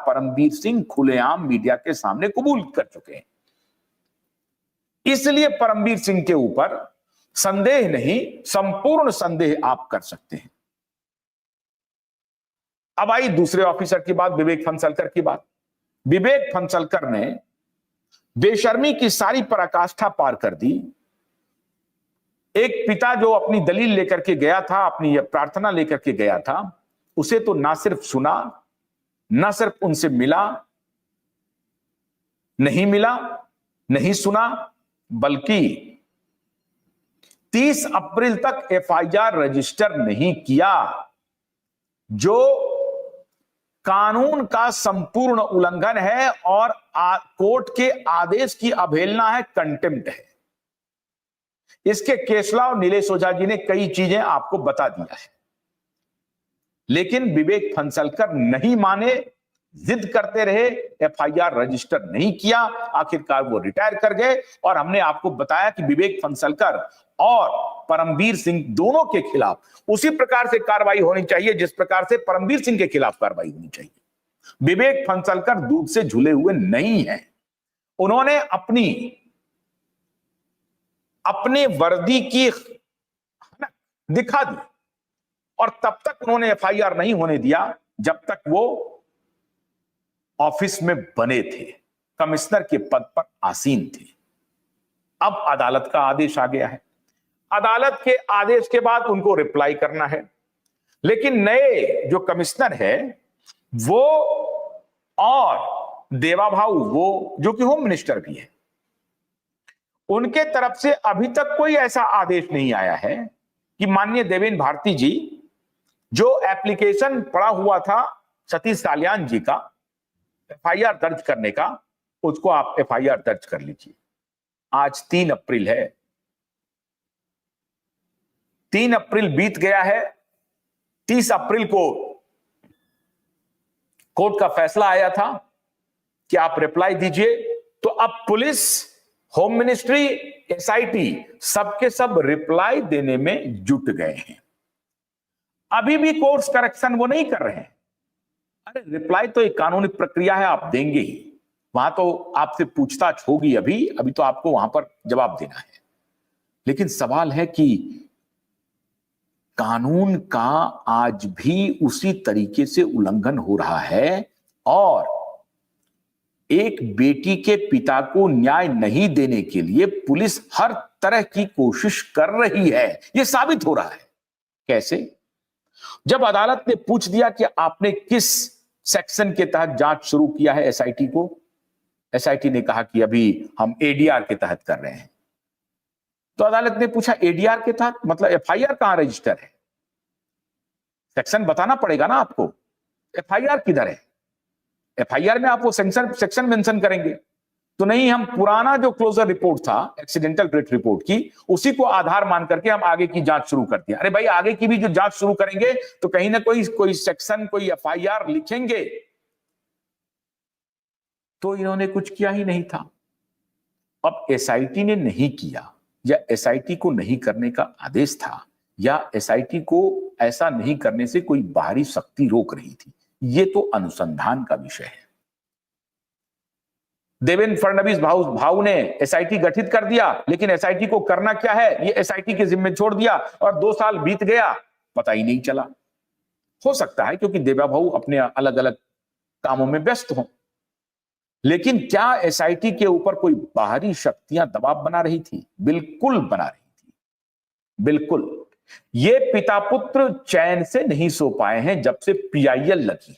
परमबीर सिंह खुलेआम मीडिया के सामने कबूल कर चुके हैं। इसलिए परमबीर सिंह के ऊपर संदेह नहीं, संपूर्ण संदेह आप कर सकते हैं। अब आई दूसरे ऑफिसर की बात, विवेक फंसलकर की बात। विवेक फंसलकर ने बेशर्मी की सारी पराकाष्ठा पार कर दी। एक पिता जो अपनी दलील लेकर के गया था, अपनी प्रार्थना लेकर के गया था, उसे तो ना सिर्फ सुना, ना सिर्फ उनसे मिला, नहीं सुना, बल्कि 30 अप्रैल तक एफआईआर रजिस्टर नहीं किया, जो कानून का संपूर्ण उल्लंघन है और कोर्ट के आदेश की अवहेलना है, कंटेम्प्ट है। इसके केसला और नीलेश ओझा जी ने कई चीजें आपको बता दिया है, लेकिन विवेक फंसलकर नहीं माने, जिद करते रहे, एफआईआर रजिस्टर नहीं किया। आखिरकार वो रिटायर कर गए और हमने आपको बताया कि विवेक फंसलकर और परमबीर सिंह दोनों के खिलाफ उसी प्रकार से कार्रवाई होनी चाहिए जिस प्रकार से परमबीर सिंह के खिलाफ कार्रवाई होनी चाहिए। विवेक फंसलकर दूध से झूले हुए नहीं है। उन्होंने अपने वर्दी की दिखा दी और तब तक उन्होंने एफआईआर नहीं होने दिया जब तक वो ऑफिस में बने थे, कमिश्नर के पद पर आसीन थे। अब अदालत का आदेश आ गया है, अदालत के आदेश के बाद उनको रिप्लाई करना है। लेकिन नए जो कमिश्नर है वो और देवा भाऊ, वो जो कि होम मिनिस्टर भी है, उनके तरफ से अभी तक कोई ऐसा आदेश नहीं आया है कि माननीय देवेंद्र भारती जी, जो एप्लीकेशन पड़ा हुआ था सतीश साल्यान जी का एफआईआर दर्ज करने का, उसको आप एफआईआर दर्ज कर लीजिए। आज 3 अप्रैल है, 3 अप्रैल बीत गया है। 30 अप्रैल को कोर्ट का फैसला आया था कि आप रिप्लाई दीजिए, तो अब पुलिस, होम मिनिस्ट्री, एसआईटी सबके सब रिप्लाई देने में जुट गए हैं। अभी भी कोर्स करेक्शन वो नहीं कर रहे हैं। अरे रिप्लाई तो एक कानूनी प्रक्रिया है, आप देंगे ही, वहां तो आपसे पूछताछ होगी, अभी तो आपको वहां पर जवाब देना है। लेकिन सवाल है कि कानून का आज भी उसी तरीके से उल्लंघन हो रहा है और एक बेटी के पिता को न्याय नहीं देने के लिए पुलिस हर तरह की कोशिश कर रही है। यह साबित हो रहा है। कैसे? जब अदालत ने पूछ दिया कि आपने किस सेक्शन के तहत जांच शुरू किया है एसआईटी को, एसआईटी ने कहा कि अभी हम एडीआर के तहत कर रहे हैं। तो अदालत ने पूछा एडीआर के तहत मतलब एफआईआर कहां रजिस्टर है? सेक्शन बताना पड़ेगा ना आपको, एफआईआर किधर है? एफआईआर में आप वो सेक्शन मेंशन करेंगे। तो नहीं, हम पुराना जो क्लोजर रिपोर्ट था एक्सीडेंटल डेथ रिपोर्ट की, उसी को आधार मान करके हम आगे की जांच शुरू कर दिया। अरे भाई, आगे की भी जो जांच शुरू करेंगे तो कहीं ना कोई सेक्शन, कोई एफआईआर लिखेंगे। तो इन्होंने कुछ किया ही नहीं था। अब एसआईटी ने नहीं किया, या एसआईटी को नहीं करने का आदेश था, या एसआईटी को ऐसा नहीं करने से कोई बाहरी शक्ति रोक रही थी, ये तो अनुसंधान का विषय है। देवेंद्र फडणवीस भाऊ ने एसआईटी गठित कर दिया, लेकिन एसआईटी को करना क्या है ये एसआईटी के जिम्मे छोड़ दिया और 2 साल बीत गया, पता ही नहीं चला। हो सकता है क्योंकि देवा भाऊ अपने अलग अलग कामों में व्यस्त हों, लेकिन क्या एसआईटी के ऊपर कोई बाहरी शक्तियां दबाव बना रही थी? बिल्कुल बना रही थी, बिल्कुल। ये पिता पुत्र चैन से नहीं सो पाए हैं जब से पीआईएल लगी है।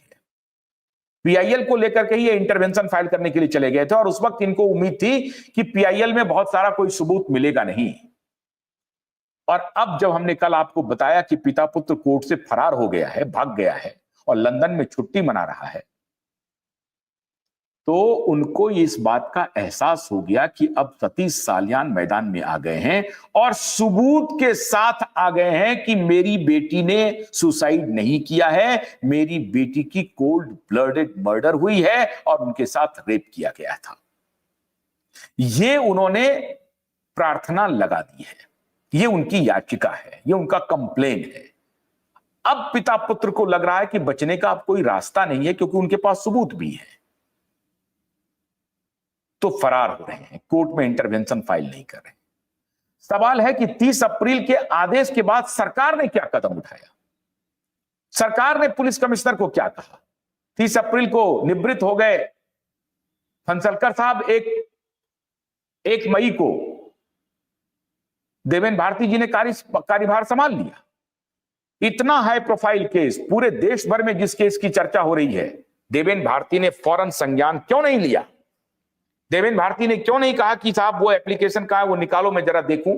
पीआईएल को लेकर के ये इंटरवेंशन फाइल करने के लिए चले गए थे और उस वक्त इनको उम्मीद थी कि पीआईएल में बहुत सारा कोई सबूत मिलेगा नहीं। और अब जब हमने कल आपको बताया कि पिता पुत्र कोर्ट से फरार हो गया है, भाग गया है और लंदन में छुट्टी मना रहा है, तो उनको इस बात का एहसास हो गया कि अब सतीश साल्यान मैदान में आ गए हैं और सबूत के साथ आ गए हैं कि मेरी बेटी ने सुसाइड नहीं किया है, मेरी बेटी की कोल्ड ब्लडेड मर्डर हुई है और उनके साथ रेप किया गया था। ये उन्होंने प्रार्थना लगा दी है, ये उनकी याचिका है, ये उनका कंप्लेन है। अब पिता पुत्र को लग रहा है कि बचने का अब कोई रास्ता नहीं है, क्योंकि उनके पास सबूत भी है, तो फरार हो रहे हैं, कोर्ट में इंटरवेंशन फाइल नहीं कर रहे। सवाल है कि 30 अप्रैल के आदेश के बाद सरकार ने क्या कदम उठाया, सरकार ने पुलिस कमिश्नर को क्या कहा। 30 अप्रैल को निवृत्त हो गए फंसलकर साहब, 1 मई को देवेन भारती जी ने कार्यभार संभाल लिया। इतना हाई प्रोफाइल केस, पूरे देश भर में जिस केस की चर्चा हो रही है, देवेन भारती ने फौरन संज्ञान क्यों नहीं लिया? देवेन भारती ने क्यों नहीं कहा कि साहब वो एप्लीकेशन कहां है, वो निकालो, मैं जरा देखूं?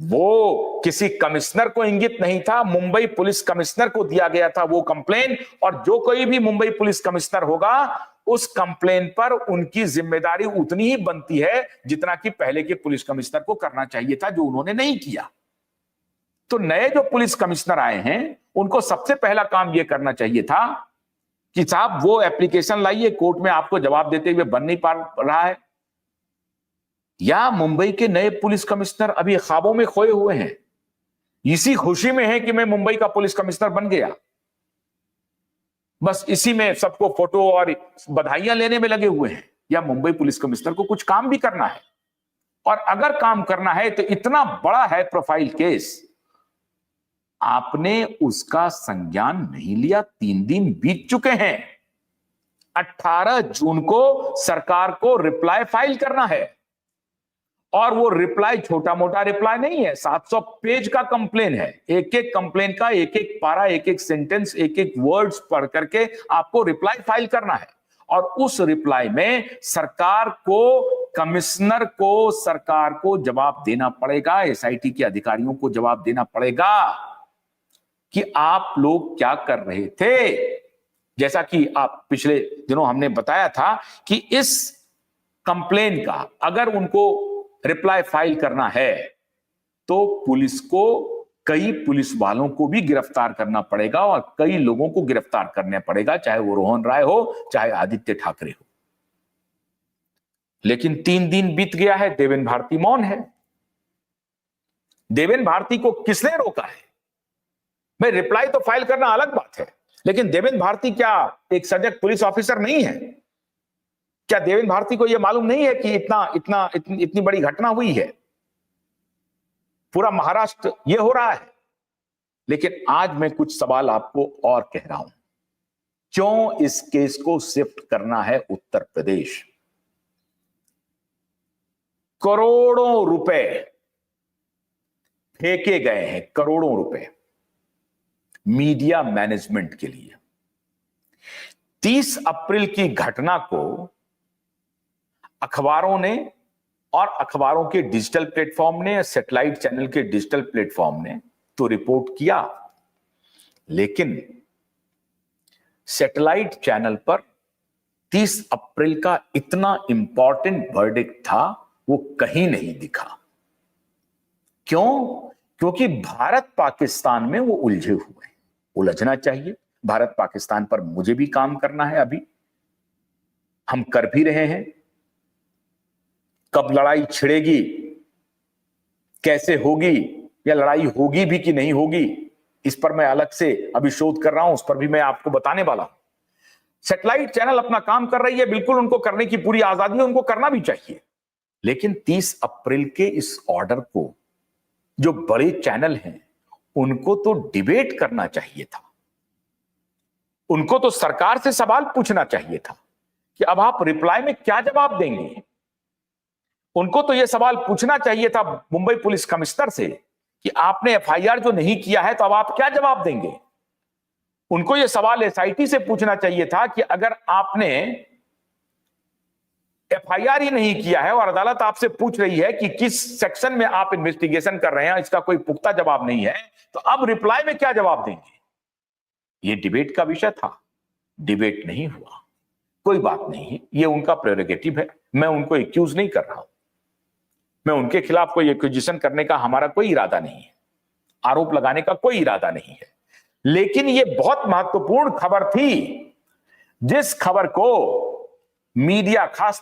वो किसी कमिश्नर को इंगित नहीं था, मुंबई पुलिस कमिश्नर को दिया गया था वो कंप्लेन, और जो कोई भी मुंबई पुलिस कमिश्नर होगा उस कंप्लेन पर उनकी जिम्मेदारी उतनी ही बनती है जितना कि पहले के पुलिस कमिश्नर को करना चाहिए था, जो उन्होंने नहीं किया। तो नए जो पुलिस कमिश्नर आए हैं उनको सबसे पहला काम यह करना चाहिए था कि साहब वो एप्लीकेशन लाइए, कोर्ट में आपको जवाब देते हुए बन नहीं पा रहा है। या मुंबई के नए पुलिस कमिश्नर अभी ख्वाबों में खोए हुए हैं, इसी खुशी में है कि मैं मुंबई का पुलिस कमिश्नर बन गया, बस इसी में सबको फोटो और बधाइयां लेने में लगे हुए हैं। या मुंबई पुलिस कमिश्नर को कुछ काम भी करना है, और अगर काम करना है तो इतना बड़ा है प्रोफाइल केस, आपने उसका संज्ञान नहीं लिया। 3 दिन बीत चुके हैं, 18 जून को सरकार को रिप्लाई फाइल करना है, और वो रिप्लाई छोटा मोटा रिप्लाई नहीं है, 700 पेज का कंप्लेन है। एक एक कंप्लेन का एक एक पारा, एक एक सेंटेंस, एक एक वर्ड्स पढ़ करके आपको रिप्लाई फाइल करना है, और उस रिप्लाई में सरकार को, कमिश्नर को, सरकार को जवाब देना पड़ेगा, एसआईटी के अधिकारियों को जवाब देना पड़ेगा कि आप लोग क्या कर रहे थे। जैसा कि आप पिछले दिनों हमने बताया था कि इस कंप्लेन का अगर उनको रिप्लाई फाइल करना है तो पुलिस को, कई पुलिस वालों को भी गिरफ्तार करना पड़ेगा, और कई लोगों को गिरफ्तार करना पड़ेगा, चाहे वो रोहन राय हो, चाहे आदित्य ठाकरे हो। लेकिन 3 दिन बीत गया है, देवेन भारती मौन है। देवेन भारती को किसने रोका है? भाई रिप्लाई तो फाइल करना अलग बात है, लेकिन देवेन भारती क्या एक सजग पुलिस ऑफिसर नहीं है? क्या देवेन भारती को यह मालूम नहीं है कि इतनी बड़ी घटना हुई है, पूरा महाराष्ट्र ये हो रहा है? लेकिन आज मैं कुछ सवाल आपको और कह रहा हूं, क्यों इस केस को शिफ्ट करना है उत्तर प्रदेश? करोड़ों रुपए फेंके गए हैं, करोड़ों रुपए मीडिया मैनेजमेंट के लिए। 30 अप्रैल की घटना को अखबारों ने, और अखबारों के डिजिटल प्लेटफॉर्म ने, सैटेलाइट चैनल के डिजिटल प्लेटफॉर्म ने तो रिपोर्ट किया, लेकिन सैटेलाइट चैनल पर 30 अप्रैल का इतना इंपॉर्टेंट वर्डिक्ट था, वो कहीं नहीं दिखा। क्यों? क्योंकि भारत पाकिस्तान में वो उलझे हुए हैं। उलझना चाहिए, भारत पाकिस्तान पर मुझे भी काम करना है, अभी हम कर भी रहे हैं। कब लड़ाई छिड़ेगी, कैसे होगी, या लड़ाई होगी भी कि नहीं होगी, इस पर मैं अलग से अभी शोध कर रहा हूं, उस पर भी मैं आपको बताने वाला हूं। सैटेलाइट चैनल अपना काम कर रही है, बिल्कुल उनको करने की पूरी आजादी है, उनको करना भी चाहिए। लेकिन 30 अप्रैल के इस ऑर्डर को जो बड़े चैनल हैं उनको तो डिबेट करना चाहिए था, उनको तो सरकार से सवाल पूछना चाहिए था कि अब आप रिप्लाई में क्या जवाब देंगे। उनको तो यह सवाल पूछना चाहिए था मुंबई पुलिस कमिश्नर से कि आपने एफआईआर जो नहीं किया है तो अब आप क्या जवाब देंगे। उनको यह सवाल एसआईटी से पूछना चाहिए था कि अगर आपने एफआईआर ही नहीं किया है और अदालत आपसे पूछ रही है कि किस सेक्शन में आप इन्वेस्टिगेशन कर रहे हैं, इसका कोई पुख्ता जवाब नहीं है, तो अब रिप्लाई में क्या जवाब देंगे। यह डिबेट का विषय था, डिबेट नहीं हुआ, कोई बात नहीं है, यह उनका प्रेरोगेटिव है, मैं उनको एक्यूज नहीं कर रहा हूं, मैं उनके खिलाफ कोई एक्यूजिशन करने का हमारा कोई इरादा नहीं है, आरोप लगाने का कोई इरादा नहीं है। लेकिन यह बहुत महत्वपूर्ण खबर थी, जिस खबर को मीडिया, खास